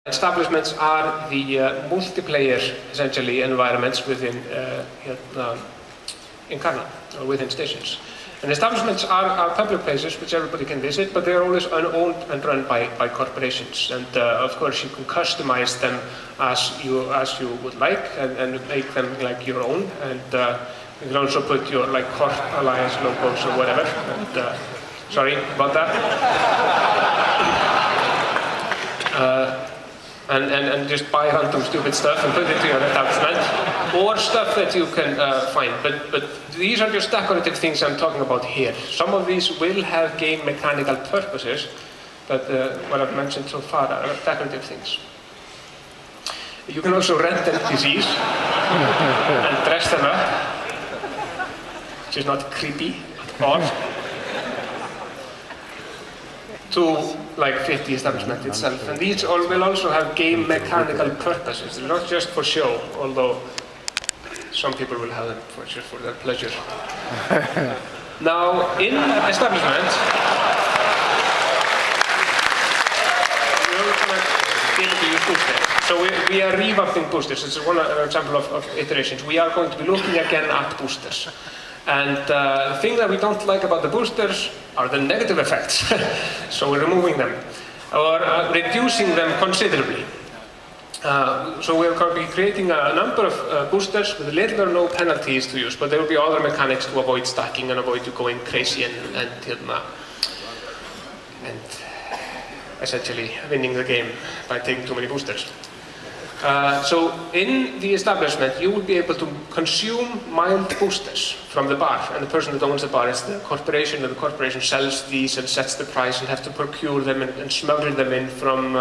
Establishments are the multiplayer, essentially, environments within Incarna, or within stations. And establishments are public places which everybody can visit, but they are always owned and run by corporations. And of course, you can customize them as you would like, and make them like your own. And you can also put your Corp Alliance logos or whatever. And, sorry about that. And just buy random stupid stuff and put it to your establishment, or stuff that you can find. But these are just decorative things I'm talking about here. Some of these will have game mechanical purposes, but what I've mentioned so far are decorative things. You can also rent NPCs and dress them up, which is not creepy at all, to fit the establishment itself. And these will also have game mechanical purposes. They're not just for show, although some people will have them just for their pleasure. Now, in establishment, we're going to be able to use boosters. So we are revamping boosters. It's one example of iterations. We are going to be looking again at boosters. And the thing that we don't like about the boosters are the negative effects. So we're removing them, or reducing them considerably. So we're going to be creating a number of boosters with little or no penalties to use, but there will be other mechanics to avoid stacking and avoid you going crazy and essentially winning the game by taking too many boosters. So in the establishment, you will be able to consume mild boosters from the bar, and the person that owns the bar is the corporation, and the corporation sells these and sets the price and have to procure them and smuggle them in from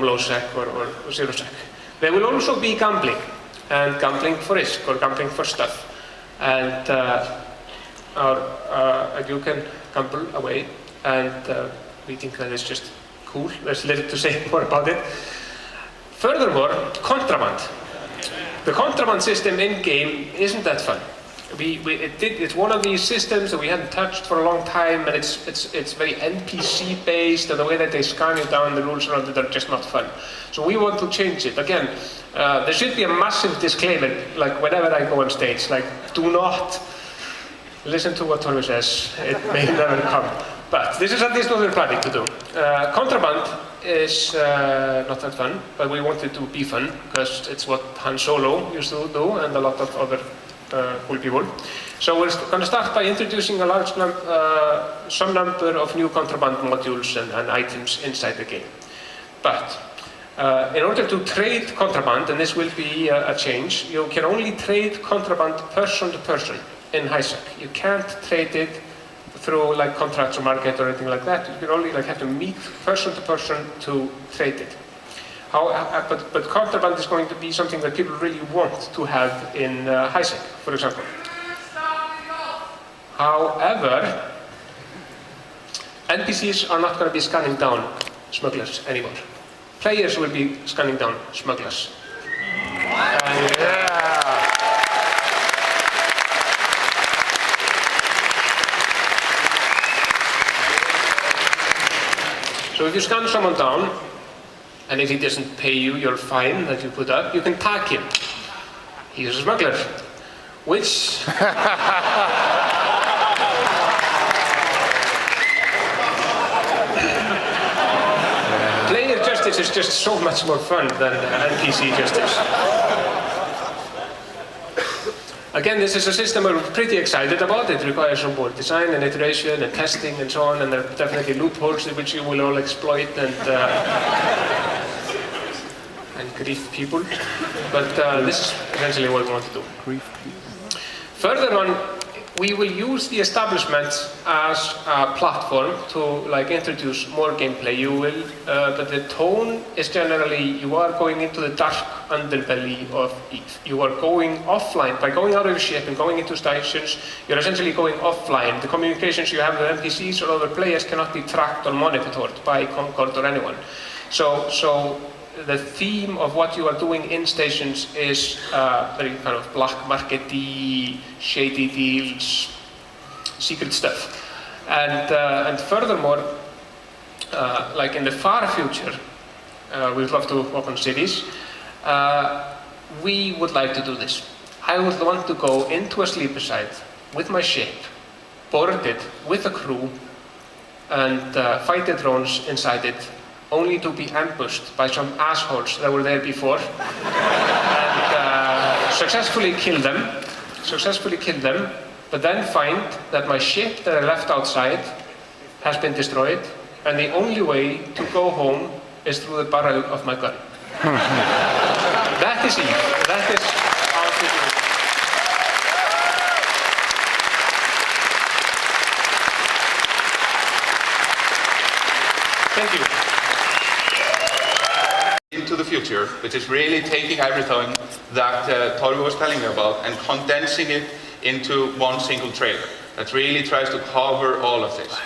low sec or zero sec. There will also be gambling, and gambling for risk or gambling for stuff, and you can gamble away, and we think that is just cool. There's little to say more about it. Furthermore, contraband. The contraband system in-game isn't that fun. It's one of these systems that we hadn't touched for a long time, and it's very NPC-based, and the way that they scan you down, the rules around it are just not fun. So we want to change it. Again, there should be a massive disclaimer, whenever I go on stage, do not listen to what Torvi says. It may never come. But this is at least what we're planning to do. Contraband is not that fun, but we want it to be fun, because it's what Han Solo used to do, and a lot of other cool people. So we're going to start by introducing some number of new contraband modules and items inside the game. But in order to trade contraband, and this will be a change, you can only trade contraband person to person in HiSec. You can't trade it through contracts or market or anything like that. You can only have to meet person to person to trade it. But contraband is going to be something that people really want to have in HiSec, for example. However, NPCs are not going to be scanning down smugglers anymore. Players will be scanning down smugglers. So if you scan someone down, and if he doesn't pay you your fine that you put up, you can tag him. He's a smuggler. Which... Player justice is just so much more fun than NPC justice. Again, this is a system we're pretty excited about. It requires some more design and iteration and testing and so on, and there are definitely loopholes which you will all exploit and grief people. But this is essentially what we want to do. Further on, we will use the establishment as a platform to introduce more gameplay. You will, but the tone is generally you are going into the dark underbelly of EVE. You are going offline by going out of your ship and going into stations. You're essentially going offline. The communications you have with NPCs or other players cannot be tracked or monitored by Concord or anyone. So the theme of what you are doing in stations is very kind of black market-y, shady deals, secret stuff. And furthermore, in the far future, we would love to open cities. We would like to do this. I would want to go into a sleeper site with my ship, board it with a crew, and fight the drones inside it, only to be ambushed by some assholes that were there before, and successfully kill them, but then find that my ship that I left outside has been destroyed, and the only way to go home is through the barrel of my gun. That is Eve. That is our situation. Thank you. Into the future, which is really taking everything that Torvi was telling me about and condensing it into one single trailer that really tries to cover all of this.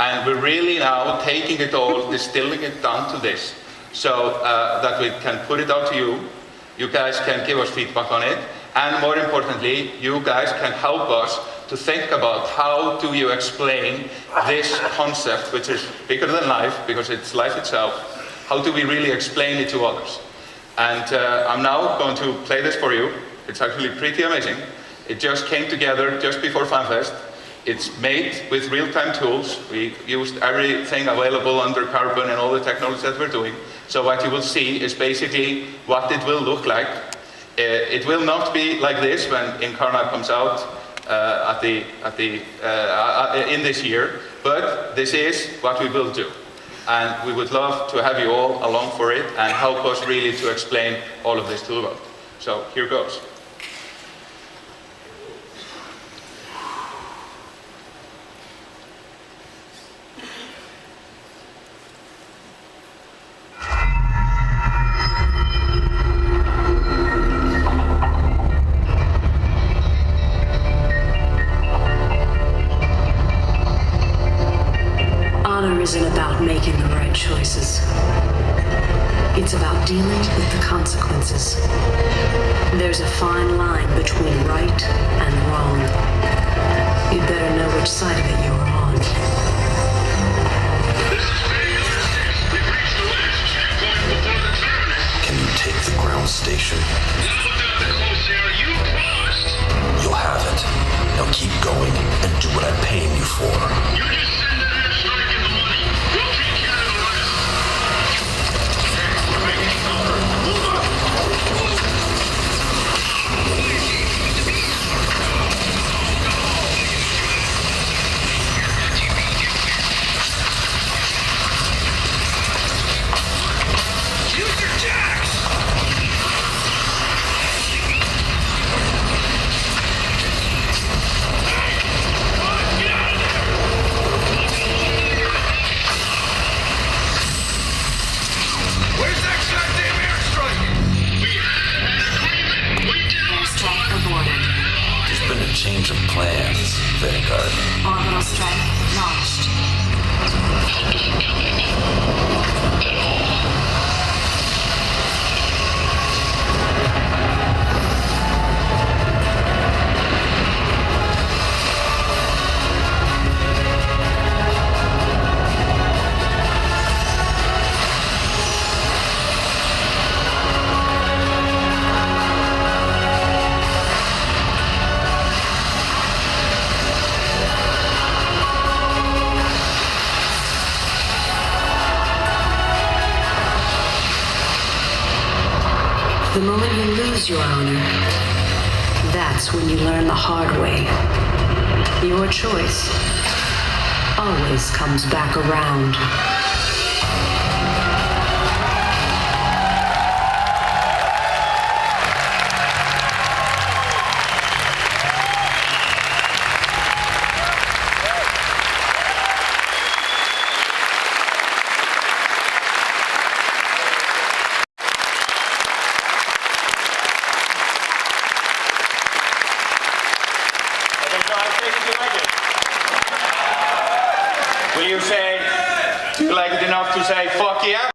And we're really now taking it all, distilling it down to this, so that we can put it out to you. You guys can give us feedback on it, and more importantly, you guys can help us to think about how do you explain this concept, which is bigger than life, because it's life itself. How do we really explain it to others? And I'm now going to play this for you. It's actually pretty amazing. It just came together just before FanFest. It's made with real-time tools. We used everything available under Carbon and all the technology that we're doing. So what you will see is basically what it will look like. It will not be like this when Incarna comes out in this year, but this is what we will do. And we would love to have you all along for it and help us really to explain all of this to the world. So here goes. Isn't about making the right choices. It's about dealing with the consequences. There's a fine line between right and wrong. You'd better know which side of it you're on. Can you take the ground station? You'll have it. Now keep going and do what I'm paying you for. Change of plans, Vanguard. Orbital strike launched. The moment you lose your honor, that's when you learn the hard way. Your choice always comes back around. Will you say, do you like it enough to say, fuck yeah?